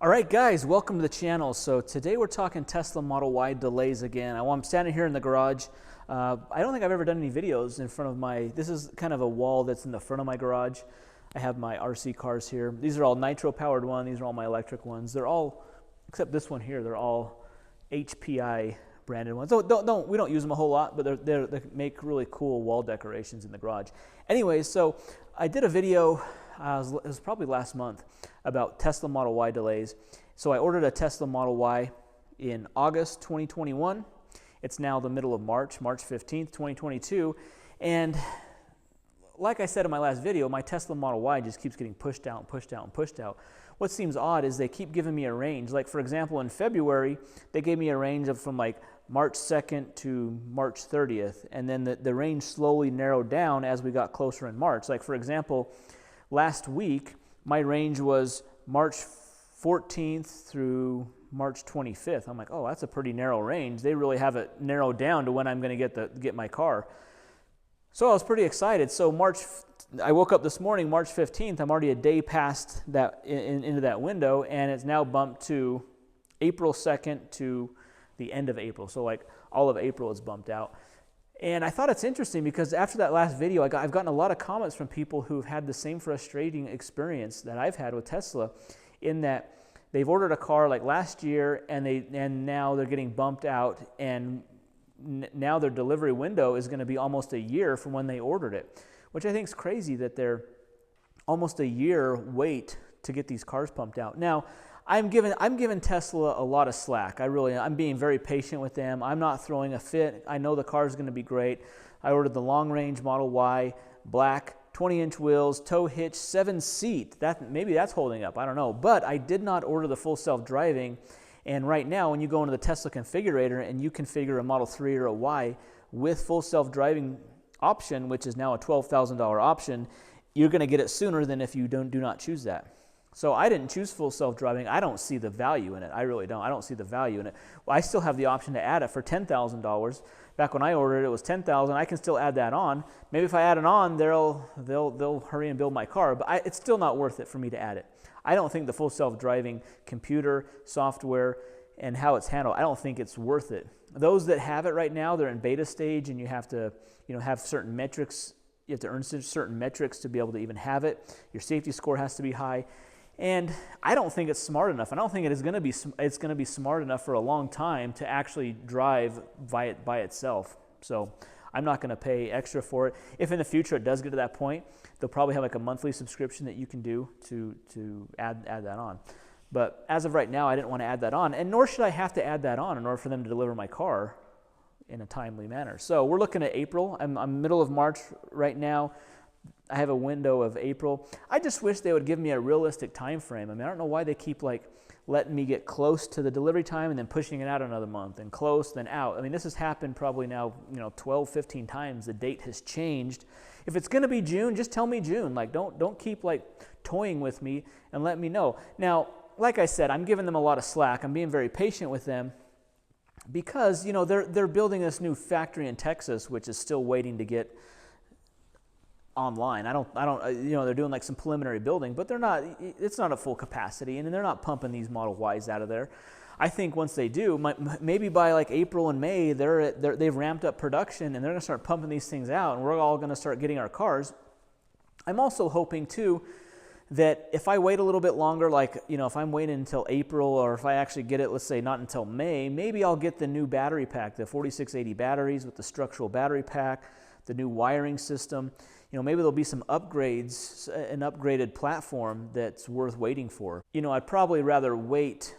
All right, guys, welcome to the channel. So today we're talking Tesla Model Y delays again. I'm standing here in the garage. I don't think I've ever done any videos in front of this is kind of a wall that's in the front of my garage. I have my RC cars here. These are all nitro-powered ones. These are all my electric ones. They're all, except this one here, they're all HPI branded ones. So we don't use them a whole lot, but they make really cool wall decorations in the garage. Anyways, so I did a video, it was probably last month, about Tesla Model Y delays. So I ordered a Tesla Model Y in August 2021. It's now the middle of March 15th, 2022. And like I said in my last video, my Tesla Model Y just keeps getting pushed out and pushed out and pushed out. What seems odd is they keep giving me a range. Like, for example, in February, they gave me a range of from like March 2nd to March 30th. And then the range slowly narrowed down as we got closer in March. Like, for example, last week, my range was March 14th through March 25th. I'm like, oh, that's a pretty narrow range. They really have it narrowed down to when I'm going to get my car. So I was pretty excited. So I woke up this morning, March 15th. I'm already a day past that into that window, and it's now bumped to April 2nd to the end of April. So like all of April is bumped out. And I thought it's interesting because after that last video, I've gotten a lot of comments from people who've had the same frustrating experience that I've had with Tesla, in that they've ordered a car like last year and now they're getting bumped out, and now their delivery window is going to be almost a year from when they ordered it, which I think is crazy that they're almost a year wait to get these cars pumped out. Now, I'm giving Tesla a lot of slack. I'm being very patient with them. I'm not throwing a fit. I know the car is going to be great. I ordered the long-range Model Y, black, 20-inch wheels, tow hitch, 7-seat. Maybe that's holding up. I don't know. But I did not order the full self-driving. And right now, when you go into the Tesla configurator and you configure a Model 3 or a Y with full self-driving option, which is now a $12,000 option, you're going to get it sooner than if you do not choose that. So I didn't choose full self-driving. I don't see the value in it. I really don't. I don't see the value in it. Well, I still have the option to add it for $10,000. Back when I ordered it, it was $10,000. I can still add that on. Maybe if I add it on, they'll hurry and build my car. But it's still not worth it for me to add it. I don't think the full self-driving computer, software, and how it's handled, I don't think it's worth it. Those that have it right now, they're in beta stage, and you have to have certain metrics. You have to earn certain metrics to be able to even have it. Your safety score has to be high. And I don't think it's smart enough. I don't think it's going to be smart enough for a long time to actually drive by itself. So I'm not going to pay extra for it. If in the future it does get to that point, they'll probably have like a monthly subscription that you can do to add that on. But as of right now, I didn't want to add that on, and nor should I have to add that on in order for them to deliver my car in a timely manner. So we're looking at April. I'm middle of March right now. I have a window of April. I just wish they would give me a realistic time frame. I mean, I don't know why they keep like letting me get close to the delivery time and then pushing it out another month, and close, then out. I mean, this has happened probably now, 12, 15 times. The date has changed. If it's going to be June, just tell me June. Like, don't keep like toying with me and let me know. Now, like I said, I'm giving them a lot of slack. I'm being very patient with them because, they're building this new factory in Texas, which is still waiting to get online. They're doing like some preliminary building, but it's not at full capacity, and they're not pumping these Model Ys out of there. I think once they do, maybe by like April and May, they've ramped up production, and they're going to start pumping these things out, and we're all going to start getting our cars. I'm also hoping too that if I wait a little bit longer, like, if I'm waiting until April, or if I actually get it, let's say not until May, maybe I'll get the new battery pack, the 4680 batteries with the structural battery pack, the new wiring system. Maybe there'll be some upgrades, an upgraded platform that's worth waiting for. I'd probably rather wait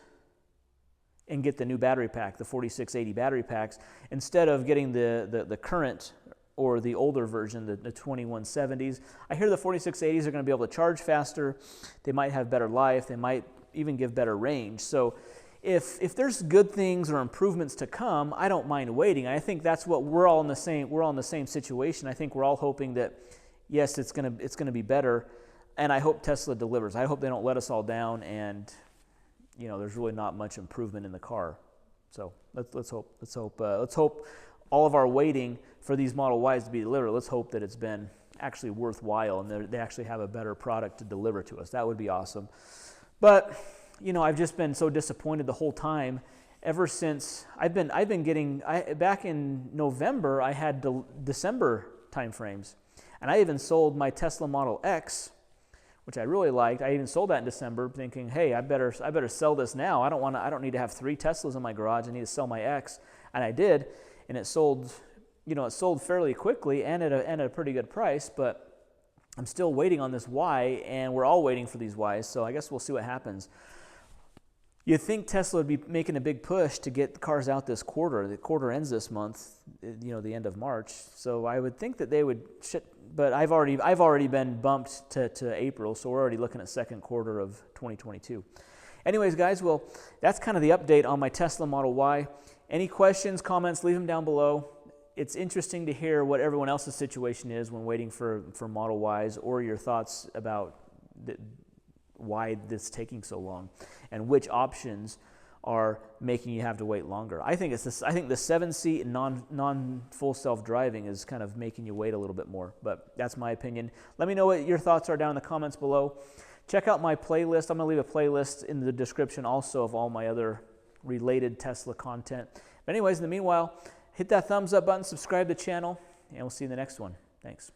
and get the new battery pack, the 4680 battery packs, instead of getting the current or the older version, the 2170s. I hear the 4680s are going to be able to charge faster. They might have better life. They might even give better range. So if there's good things or improvements to come, I don't mind waiting. I think that's what we're all in the same situation. I think we're all hoping that, yes, it's gonna be better, and I hope Tesla delivers. I hope they don't let us all down, and there's really not much improvement in the car. So let's hope all of our waiting for these Model Ys to be delivered, let's hope that it's been actually worthwhile and they actually have a better product to deliver to us. That would be awesome. But you know, I've just been so disappointed the whole time. Ever since I've been getting, back in November, I had December timeframes, and I even sold my Tesla Model X, which I really liked. I even sold that in December, thinking, hey, I better sell this now. I don't need to have 3 Teslas in my garage. I need to sell my X, and I did, and it sold, you know, it sold fairly quickly and at a pretty good price. But I'm still waiting on this Y, and we're all waiting for these Ys. So I guess we'll see what happens. You'd think Tesla would be making a big push to get cars out this quarter. The quarter ends this month, you know, the end of March. So I would think that they would ship, but I've already been bumped to April, so we're already looking at second quarter of 2022. Anyways, guys, well, that's kind of the update on my Tesla Model Y. Any questions, comments, leave them down below. It's interesting to hear what everyone else's situation is when waiting for Model Ys, or your thoughts about why this is taking so long and which options are making you have to wait longer. I think it's this. I think the 7-seat and non full self-driving is kind of making you wait a little bit more, but that's my opinion. Let me know what your thoughts are down in the comments below. Check out my playlist. I'm going to leave a playlist in the description also of all my other related Tesla content. But anyways, in the meanwhile, hit that thumbs up button, subscribe to the channel, and we'll see you in the next one. Thanks.